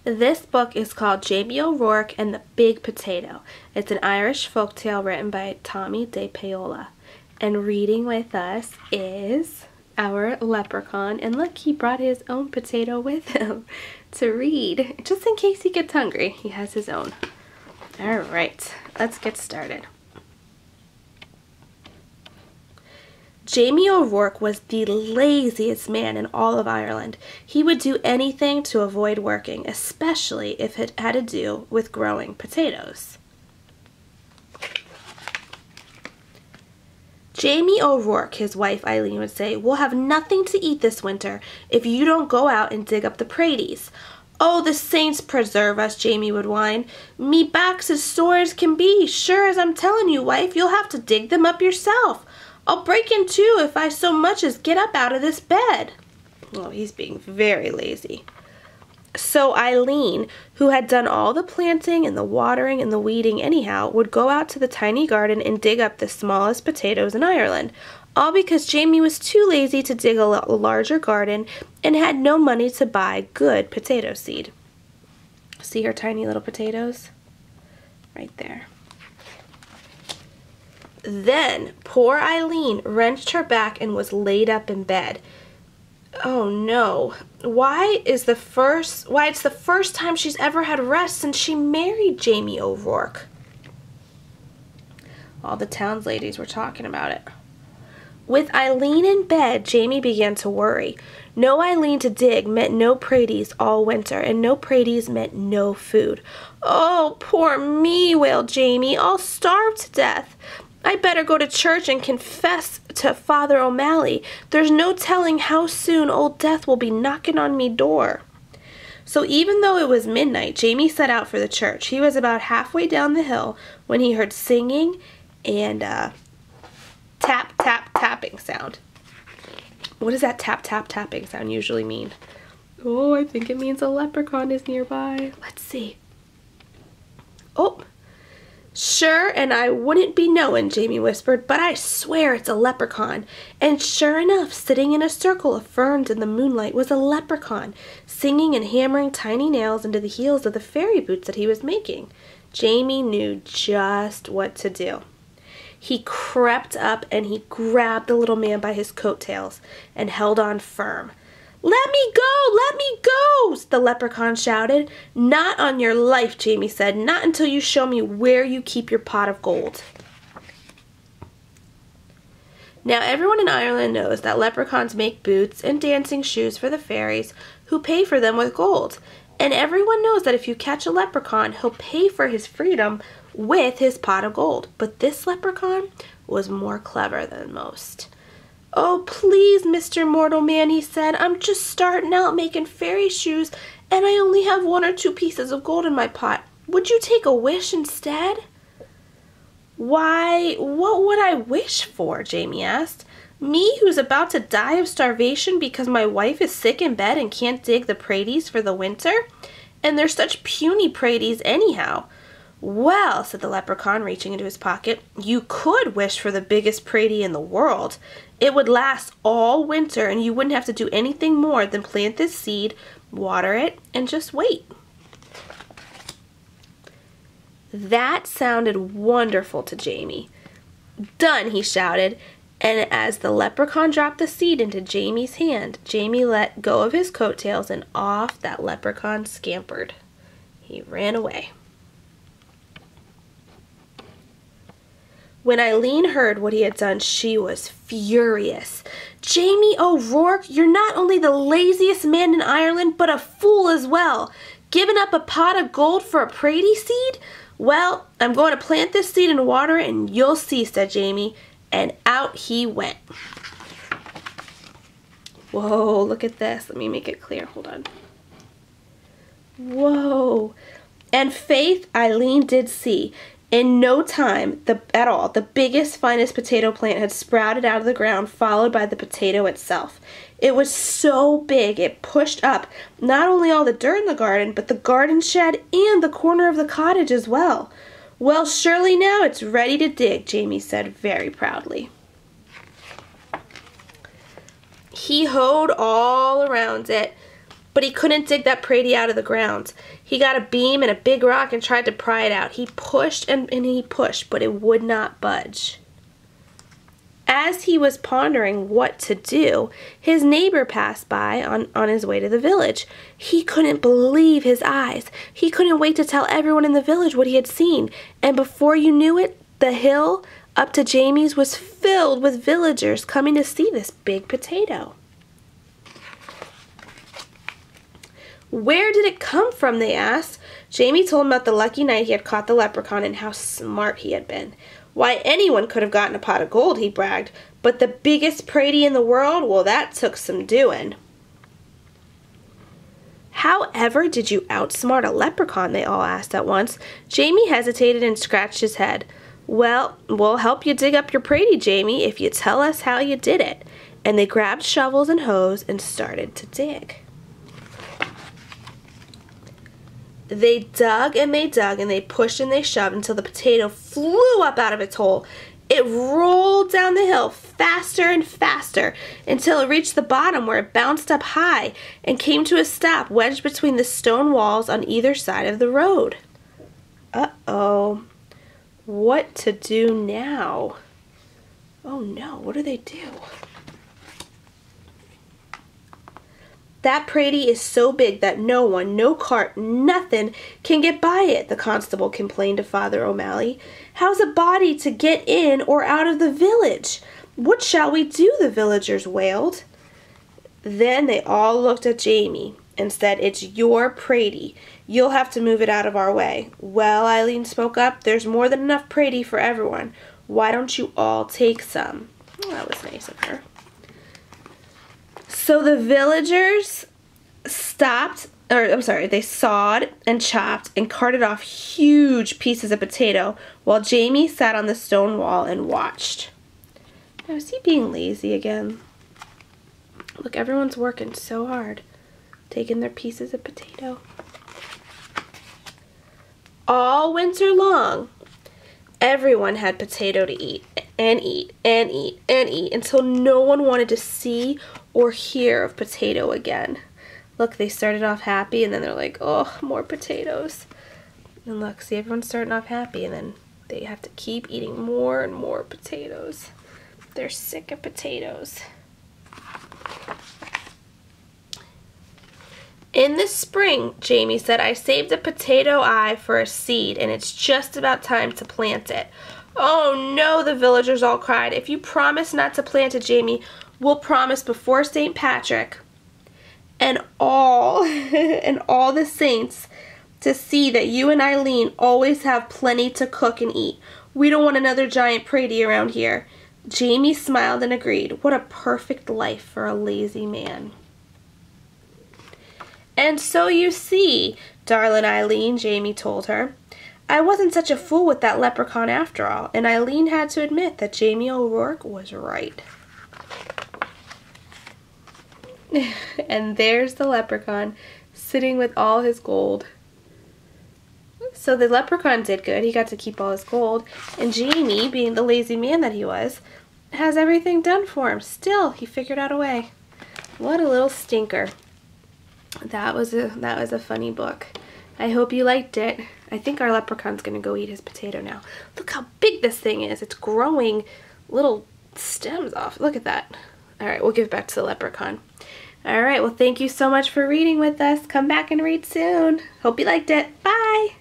This book is called Jamie O'Rourke and the Big Potato. It's an Irish folktale written by Tomie dePaola. And reading with us is our leprechaun. And look, he brought his own potato with him to read. Just in case he gets hungry, he has his own. All right, let's get started. Jamie O'Rourke was the laziest man in all of Ireland. He would do anything to avoid working, especially if it had to do with growing potatoes. Jamie O'Rourke, his wife Eileen, would say, "We'll have nothing to eat this winter if you don't go out and dig up the praties." "Oh, the saints preserve us," Jamie would whine. "Me back's as sore as can be. Sure as I'm telling you, wife, you'll have to dig them up yourself. I'll break in two if I so much as get up out of this bed." Well, he's being very lazy. So Eileen, who had done all the planting and the watering and the weeding anyhow, would go out to the tiny garden and dig up the smallest potatoes in Ireland, all because Jamie was too lazy to dig a larger garden and had no money to buy good potato seed. See her tiny little potatoes? Right there. Then poor Eileen wrenched her back and was laid up in bed. Oh no. Why it's the first time she's ever had rest since she married Jamie O'Rourke. All the town's ladies were talking about it. With Eileen in bed, Jamie began to worry. No Eileen to dig meant no praties all winter, and no praties meant no food. "Oh, poor me," wailed Jamie. "I'll starve to death. I better go to church and confess to Father O'Malley. There's no telling how soon Old Death will be knocking on me door." So even though it was midnight, Jamie set out for the church. He was about halfway down the hill when he heard singing and tap, tap, tapping sound. What does that tap, tap, tapping sound usually mean? Oh, I think it means a leprechaun is nearby. Let's see. Oh! "Sure, and I wouldn't be knowin'," Jamie whispered, "but I swear it's a leprechaun." And sure enough, sitting in a circle of ferns in the moonlight was a leprechaun, singing and hammering tiny nails into the heels of the fairy boots that he was making. Jamie knew just what to do. He crept up and he grabbed the little man by his coattails and held on firm. "Let me go! Let me go!" the leprechaun shouted. "Not on your life," Jamie said. "Not until you show me where you keep your pot of gold." Now everyone in Ireland knows that leprechauns make boots and dancing shoes for the fairies, who pay for them with gold. And everyone knows that if you catch a leprechaun, he'll pay for his freedom with his pot of gold. But this leprechaun was more clever than most. "Oh, please, Mr. Mortal Man," he said. "I'm just starting out making fairy shoes, and I only have 1 or 2 pieces of gold in my pot. Would you take a wish instead?" "Why, what would I wish for?" Jamie asked. "Me, who's about to die of starvation because my wife is sick in bed and can't dig the praties for the winter? And they're such puny praties anyhow." "Well," said the leprechaun, reaching into his pocket, "you could wish for the biggest pratie in the world. It would last all winter, and you wouldn't have to do anything more than plant this seed, water it, and just wait." That sounded wonderful to Jamie. "Done," he shouted, and as the leprechaun dropped the seed into Jamie's hand, Jamie let go of his coattails and off that leprechaun scampered. He ran away. When Eileen heard what he had done, she was furious. "Jamie O'Rourke, you're not only the laziest man in Ireland, but a fool as well. Giving up a pot of gold for a pratie seed? Well, I'm going to plant this seed and water it, and you'll see," said Jamie. And out he went. Whoa, look at this. Let me make it clear. Hold on. Whoa. And faith, Eileen did see. In no time at all, the biggest, finest potato plant had sprouted out of the ground, followed by the potato itself. It was so big, it pushed up not only all the dirt in the garden, but the garden shed and the corner of the cottage as well. "Well, surely now it's ready to dig," Jamie said very proudly. He hoed all around it, but he couldn't dig that Prady out of the ground. He got a beam and a big rock and tried to pry it out. He pushed and he pushed, but it would not budge. As he was pondering what to do, his neighbor passed by on his way to the village. He couldn't believe his eyes. He couldn't wait to tell everyone in the village what he had seen. And before you knew it, the hill up to Jamie's was filled with villagers coming to see this big potato. Where did it come from, they asked. Jamie told them about the lucky night he had caught the leprechaun and how smart he had been. Why, anyone could have gotten a pot of gold, he bragged, but the biggest Prady in the world, well, that took some doing. However did you outsmart a leprechaun, they all asked at once. Jamie hesitated and scratched his head. Well, we'll help you dig up your Prady, Jamie, if you tell us how you did it. And they grabbed shovels and hoes and started to dig. They dug and they pushed and they shoved until the potato flew up out of its hole. It rolled down the hill faster and faster until it reached the bottom, where it bounced up high and came to a stop wedged between the stone walls on either side of the road. Uh-oh. What to do now? Oh no, what do they do? That Prady is so big that no one, no cart, nothing can get by it, the constable complained to Father O'Malley. How's a body to get in or out of the village? What shall we do? The villagers wailed. Then they all looked at Jamie and said, it's your Prady. You'll have to move it out of our way. Well, Eileen spoke up, there's more than enough Prady for everyone. Why don't you all take some? Oh, that was nice of her. So the villagers they sawed and chopped and carted off huge pieces of potato while Jamie sat on the stone wall and watched. Now, is he being lazy again? Look, everyone's working so hard, taking their pieces of potato. All winter long, everyone had potato to eat and eat and eat and eat until no one wanted to see or hear of potato again. Look, they started off happy and then they're like, oh, more potatoes. And look, see, everyone's starting off happy and then they have to keep eating more and more potatoes. They're sick of potatoes. In the spring, Jamie said, I saved a potato eye for a seed and it's just about time to plant it. Oh no, the villagers all cried. If you promise not to plant it, Jamie, we'll promise before St. Patrick and all the saints to see that you and Eileen always have plenty to cook and eat. We don't want another giant Prady around here. Jamie smiled and agreed. What a perfect life for a lazy man. And so you see, darling Eileen, Jamie told her, I wasn't such a fool with that leprechaun after all, and Eileen had to admit that Jamie O'Rourke was right. And there's the leprechaun, sitting with all his gold. So the leprechaun did good. He got to keep all his gold. And Jamie, being the lazy man that he was, has everything done for him. Still, he figured out a way. What a little stinker. That was a funny book. I hope you liked it. I think our leprechaun's going to go eat his potato now. Look how big this thing is. It's growing little stems off. Look at that. All right, we'll give it back to the leprechaun. All right, well, thank you so much for reading with us. Come back and read soon. Hope you liked it. Bye.